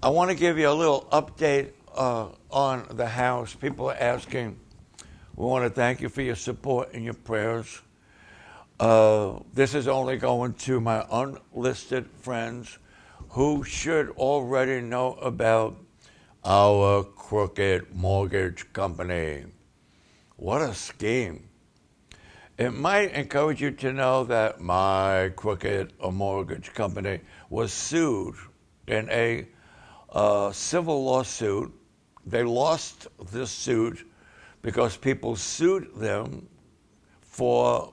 I want to give you a little update on the house. People are asking. We want to thank you for your support and your prayers. This is only going to my unlisted friends who should already know about our crooked mortgage company. What a scheme. It might encourage you to know that my crooked mortgage company was sued in a civil lawsuit. They lost this suit because people sued them for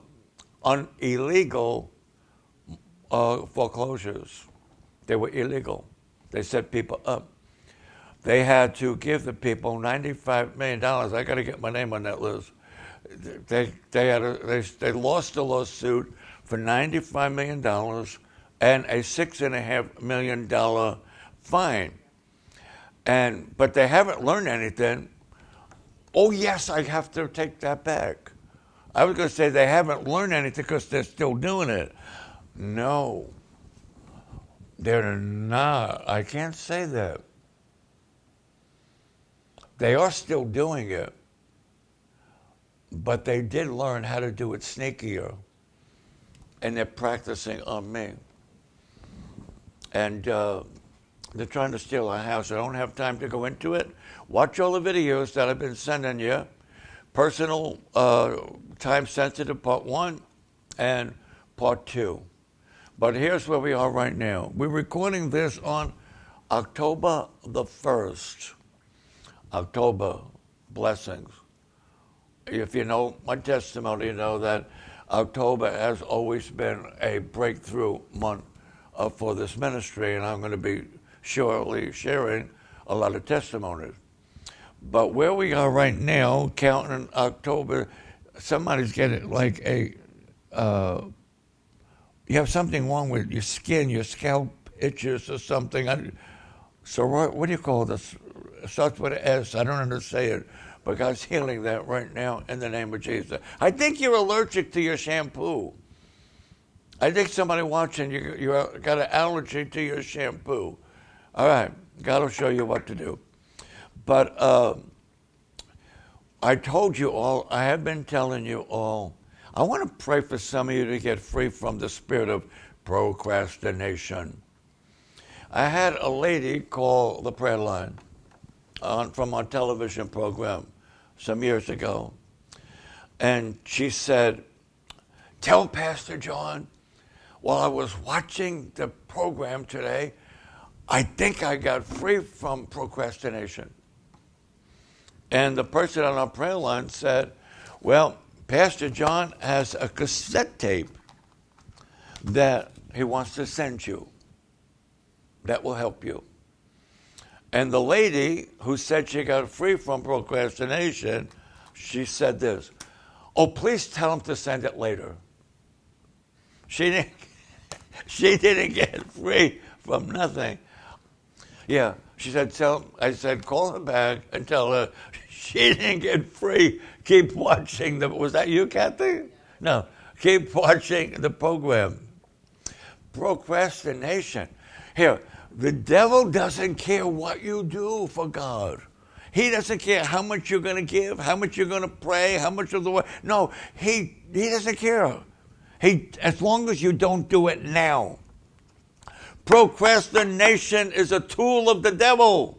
illegal foreclosures. They were illegal. They set people up. They had to give the people $95 million. I got to get my name on that list. They lost the lawsuit for $95 million and a $6.5 million fine. But they haven't learned anything. Oh, yes, I have to take that back. I was going to say they haven't learned anything because they're still doing it. No, they're not. I can't say that. They are still doing it, but they did learn how to do it sneakier, and they're practicing on me. And they're trying to steal our house. I don't have time to go into it. Watch all the videos that I've been sending you. Personal, time-sensitive part 1 and part 2. But here's where we are right now. We're recording this on October the 1st. October, blessings. If you know my testimony, you know that October has always been a breakthrough month for this ministry, and I'm going to be surely sharing a lot of testimonies. But where we are right now, counting October, somebody's getting like you have something wrong with your skin, your scalp itches or something. So what do you call this? It starts with an S. I don't understand it. But God's healing that right now in the name of Jesus. I think you're allergic to your shampoo. I think somebody watching, you got an allergy to your shampoo. All right, God will show you what to do. But I told you all, I have been telling you all, I want to pray for some of you to get free from the spirit of procrastination. I had a lady call the prayer line from our television program some years ago. And she said, tell Pastor John, while I was watching the program today, I think I got free from procrastination. And the person on our prayer line said, well, Pastor John has a cassette tape that he wants to send you that will help you. And the lady who said she got free from procrastination, she said this, oh, please tell him to send it later. She didn't get free from nothing. Yeah, she said, I said, call her back and tell her she didn't get free. Keep watching was that you, Kathy? No, keep watching the program. Procrastination. Here, the devil doesn't care what you do for God. He doesn't care how much you're going to give, how much you're going to pray, how much of the way. No, he doesn't care. As long as you don't do it now. Procrastination is a tool of the devil.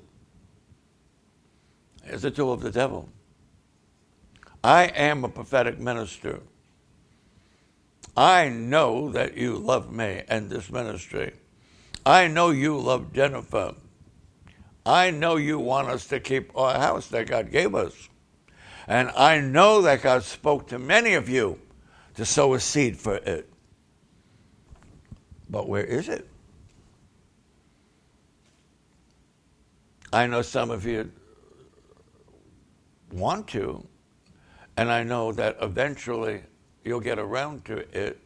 It's a tool of the devil. I am a prophetic minister. I know that you love me and this ministry. I know you love Jennifer. I know you want us to keep our house that God gave us. And I know that God spoke to many of you to sow a seed for it. But where is it? I know some of you want to, and I know that eventually you'll get around to it,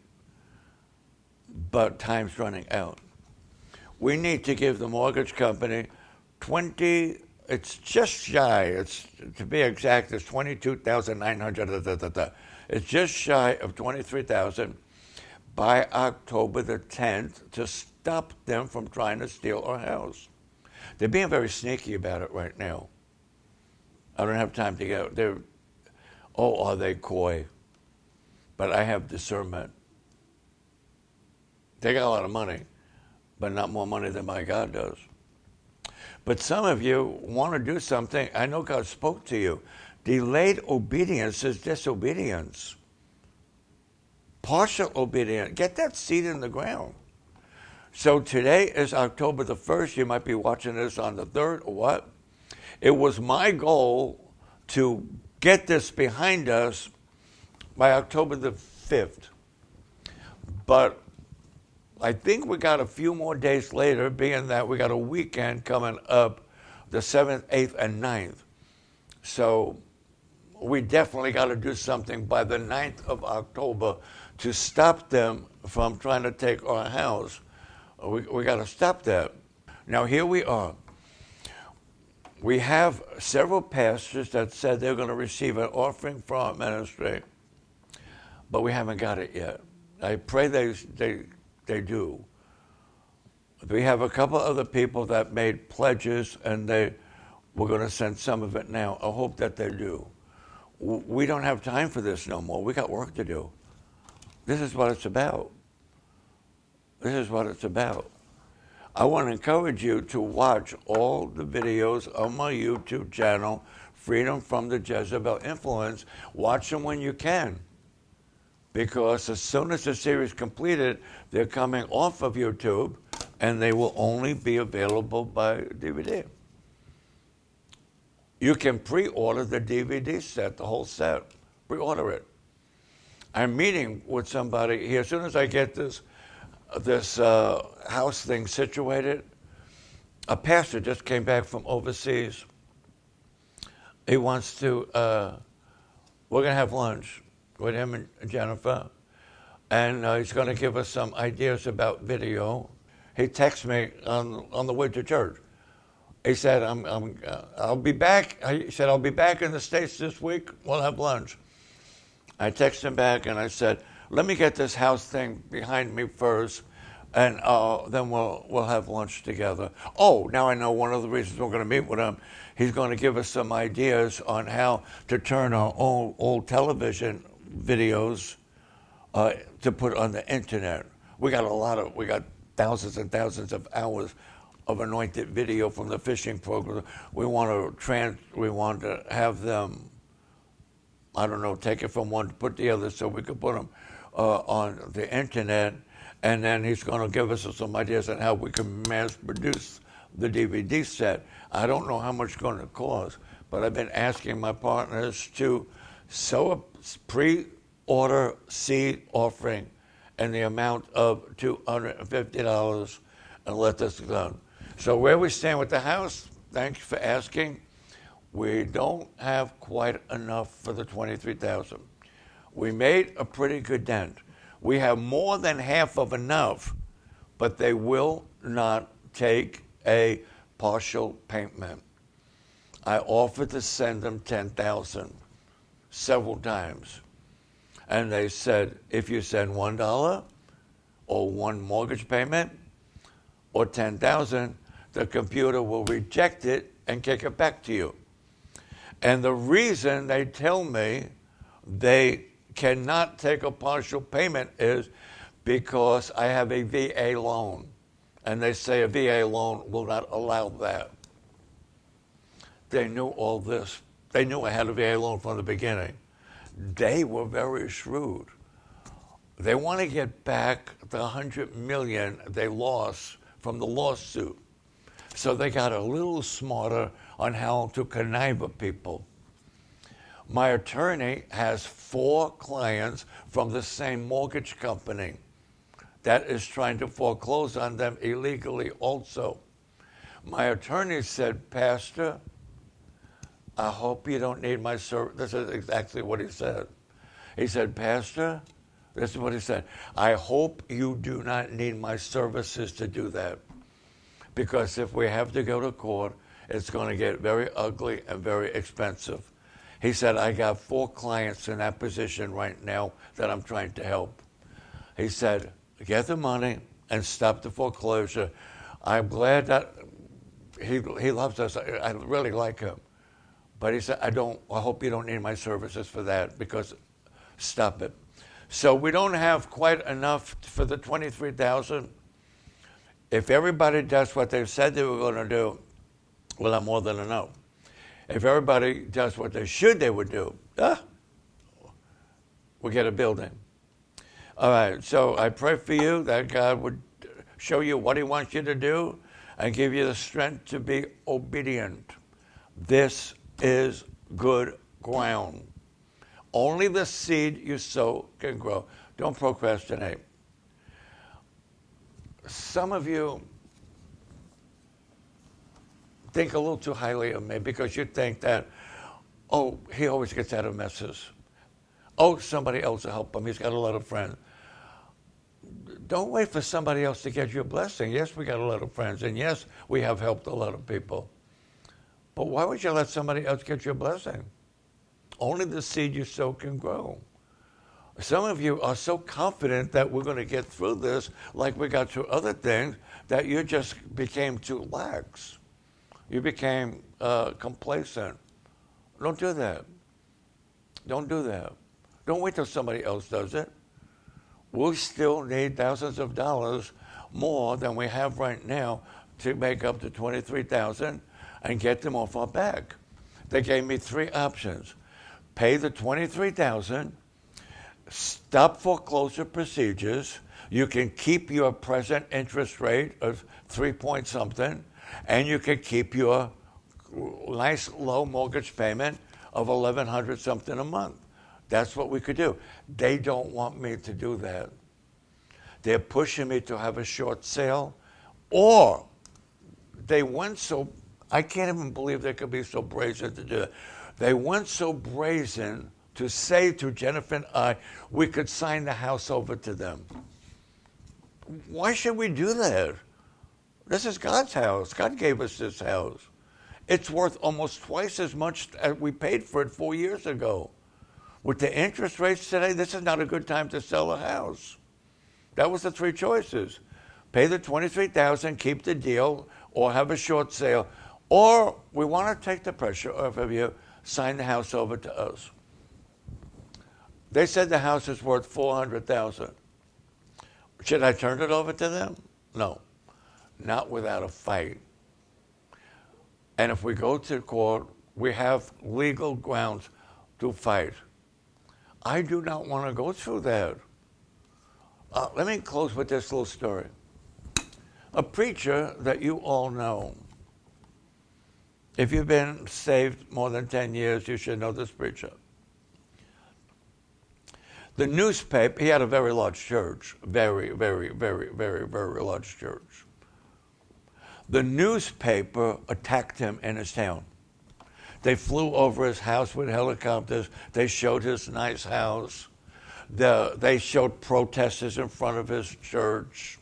but time's running out. We need to give the mortgage company it's just shy, to be exact, it's $22,900. It's just shy of $23,000 by October the 10th to stop them from trying to steal our house. They're being very sneaky about it right now. I don't have time to get. Are they coy? But I have discernment. They got a lot of money, but not more money than my God does. But some of you want to do something. I know God spoke to you. Delayed obedience is disobedience. Partial obedience. Get that seed in the ground. So today is October the 1st. You might be watching this on the 3rd or what. It was my goal to get this behind us by October the 5th. But I think we got a few more days later, being that we got a weekend coming up, the 7th, 8th, and 9th. So we definitely got to do something by the 9th of October to stop them from trying to take our house. We got to stop that. Now, here we are. We have several pastors that said they're going to receive an offering from our ministry, but we haven't got it yet. I pray they do. We have a couple other people that made pledges, and we're going to send some of it now. I hope that they do. We don't have time for this no more. We got work to do. This is what it's about. This is what it's about. I want to encourage you to watch all the videos on my YouTube channel, Freedom from the Jezebel Influence. Watch them when you can, because as soon as the series is completed, they're coming off of YouTube, and they will only be available by DVD. You can pre-order the DVD set, the whole set. Pre-order it. I'm meeting with somebody here. As soon as I get this house thing situated, a pastor just came back from overseas. He wants to, we're going to have lunch with him and Jennifer, and he's going to give us some ideas about video. He texted me on the way to church. He said, I'll be back. He said, I'll be back in the States this week. We'll have lunch. I texted him back and I said, let me get this house thing behind me first, and then we'll have lunch together. Oh, now I know one of the reasons we're going to meet with him. He's going to give us some ideas on how to turn our old television videos to put on the internet. We got thousands and thousands of hours of anointed video from the fishing program. We want to have them, I don't know, take it from one to put the other so we could put them on the internet. And then he's going to give us some ideas on how we can mass produce the DVD set. I don't know how much it's going to cost, but I've been asking my partners to sow a pre-order seed offering in the amount of $250 and let this go. So where we stand with the house, thanks for asking. We don't have quite enough for the $23,000. We made a pretty good dent. We have more than half of enough, but they will not take a partial payment. I offered to send them $10,000 several times. And they said, if you send $1 or one mortgage payment or $10,000, the computer will reject it and kick it back to you. And the reason they tell me they cannot take a partial payment is because I have a VA loan. And they say a VA loan will not allow that. They knew all this. They knew I had a VA loan from the beginning. They were very shrewd. They want to get back the $100 million they lost from the lawsuit. So they got a little smarter on how to connive with people. My attorney has 4 clients from the same mortgage company that is trying to foreclose on them illegally also. My attorney said, Pastor, I hope you don't need my service. This is exactly what he said. He said, Pastor, this is what he said, I hope you do not need my services to do that. Because if we have to go to court, it's going to get very ugly and very expensive. He said, I got 4 clients in that position right now that I'm trying to help. He said, get the money and stop the foreclosure. I'm glad that he loves us. I really like him. But he said, I hope you don't need my services for that, because stop it. So we don't have quite enough for the 23,000. If everybody does what they said they were going to do, we'll have more than enough. If everybody does what they would do, we'll get a building. All right, so I pray for you that God would show you what he wants you to do and give you the strength to be obedient. This is good ground. Only the seed you sow can grow. Don't procrastinate. Some of you think a little too highly of me because you think that, oh, he always gets out of messes. Oh, somebody else will help him. He's got a lot of friends. Don't wait for somebody else to get you a blessing. Yes, we got a lot of friends, and yes, we have helped a lot of people. But why would you let somebody else get you a blessing? Only the seed you sow can grow. Some of you are so confident that we're going to get through this like we got through other things that you just became too lax. You became complacent. Don't do that. Don't do that. Don't wait till somebody else does it. We still need thousands of dollars more than we have right now to make up the 23,000 and get them off our back. They gave me 3 options. Pay the 23,000, stop foreclosure procedures, you can keep your present interest rate of 3 point something, and you can keep your nice low mortgage payment of $1,100 something a month. That's what we could do. They don't want me to do that. They're pushing me to have a short sale, or they went so, I can't even believe they could be so brazen to do that. They went so brazen to say to Jennifer and I, we could sign the house over to them. Why should we do that? This is God's house. God gave us this house. It's worth almost twice as much as we paid for it 4 years ago. With the interest rates today, this is not a good time to sell a house. That was the 3 choices. Pay the $23,000, keep the deal, or have a short sale. Or we want to take the pressure off of you, sign the house over to us. They said the house is worth $400,000. Should I turn it over to them? No, not without a fight. And if we go to court, we have legal grounds to fight. I do not want to go through that. Let me close with this little story. A preacher that you all know. If you've been saved more than 10 years, you should know this preacher. The newspaper, he had a very large church, very, very, very, very, very large church. The newspaper attacked him in his town. They flew over his house with helicopters. They showed his nice house. They showed protesters in front of his church.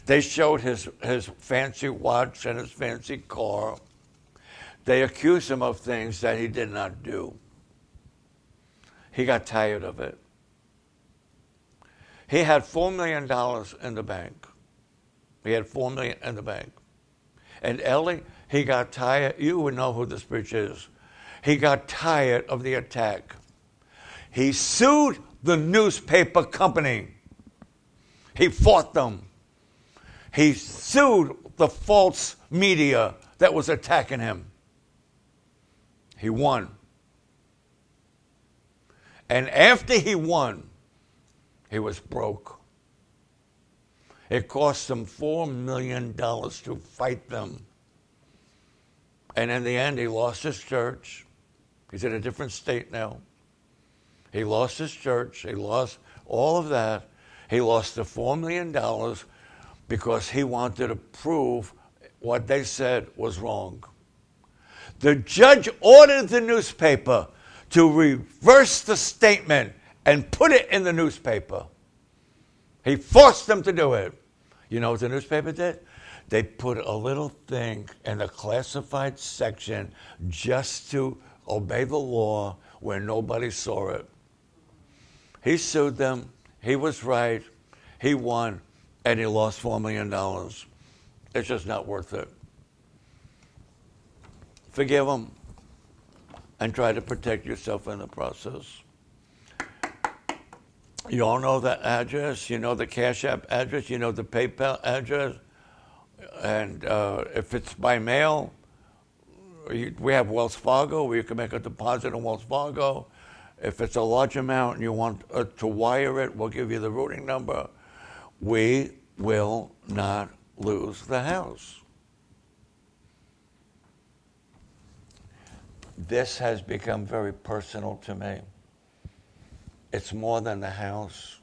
They showed his fancy watch and his fancy car. They accused him of things that he did not do. He got tired of it. He had $4 million in the bank. He had $4 million in the bank. And Ellie, he got tired. You would know who this preacher is. He got tired of the attack. He sued the newspaper company. He fought them. He sued the false media that was attacking him. He won. And after he won, he was broke. It cost him $4 million to fight them. And in the end, he lost his church. He's in a different state now. He lost his church. He lost all of that. He lost the $4 million because he wanted to prove what they said was wrong. The judge ordered the newspaper to reverse the statement and put it in the newspaper. He forced them to do it. You know what the newspaper did? They put a little thing in the classified section just to obey the law where nobody saw it. He sued them. He was right. He won. And he lost $4 million. It's just not worth it. Forgive them and try to protect yourself in the process. You all know the address. You know the Cash App address. You know the PayPal address. And if it's by mail, we have Wells Fargo where you can make a deposit on Wells Fargo. If it's a large amount and you want to wire it, we'll give you the routing number. We will not lose the house. This has become very personal to me. It's more than the house.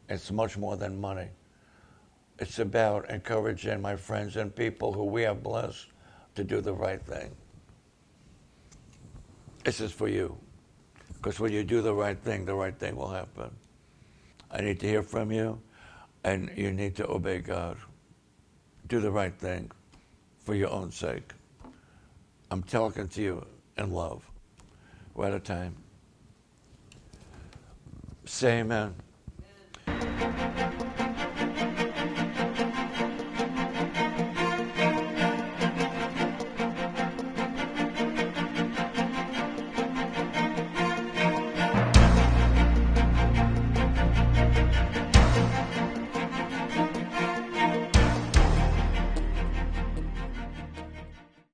It's much more than money. It's about encouraging my friends and people who we have blessed to do the right thing. This is for you. Because when you do the right thing will happen. I need to hear from you, and you need to obey God. Do the right thing for your own sake. I'm talking to you in love. We're out of time. Say amen.